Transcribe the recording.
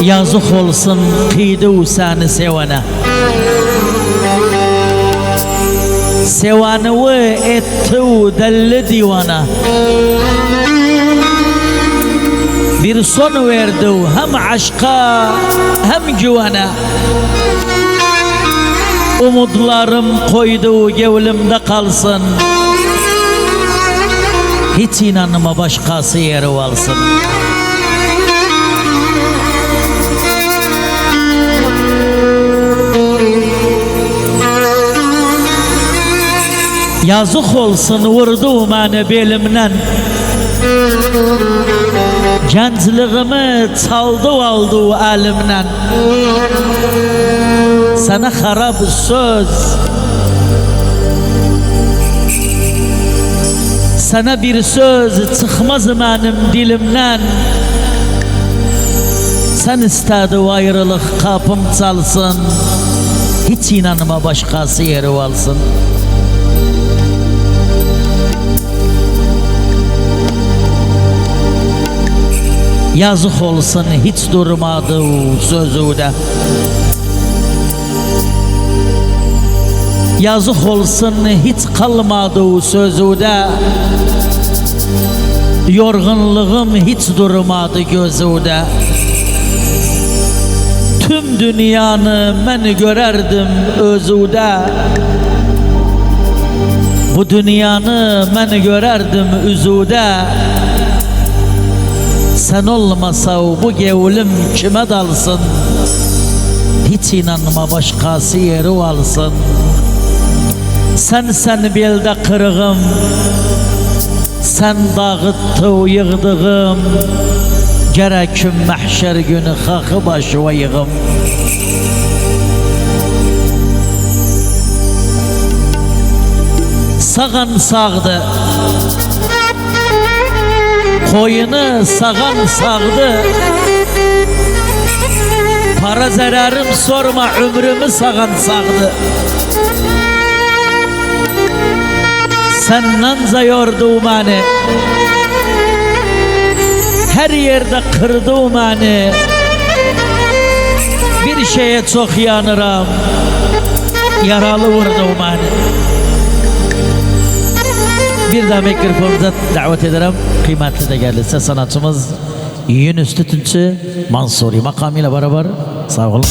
Yazık olsun kıydı seni sevene. Sevanı etti deli divana. Bir son verdi hem aşka hem güvene. Umutlarım koydu gevlimde kalsın. Hiç inanma başkası yeri alsın. Yazık olsun vurdu beni belimden. Gençliğimi çaldı aldı elimden. Sana harap söz, sana bir söz çıkmaz benim dilimden. Sen istedi ayrılık kapım çalsın. Hiç inanma başkası yeri alsın. Yazık olsun hiç durmadı sözüde. Yazık olsun hiç kalmadı sözüde. Yorgunluğum hiç durmadı gözüde. Tüm dünyanı ben görerdim özüde. Bu dünyanı ben görerdim üzüde. Sen olmasa bu gevlim kime dalsın? Hiç inanma başkası yeri alsın. Sen belde kırığım, sen dağıttı yığdığım. Gereküm mahşer günü kakı başı ve yığım. Sağan sağdı, koyunu sağan sağdı. Para zararım sorma ömrümü sağan sağdı. Senden zayordu beni, her yerde kırdı beni. Bir şeye çok yanırım, yaralı vurdu beni. Bir daha mikrofonda davet ederim. Kıymetli de gelirse sanatçımız Yunus Tütüncü Mansuri makamıyla beraber sağ olun.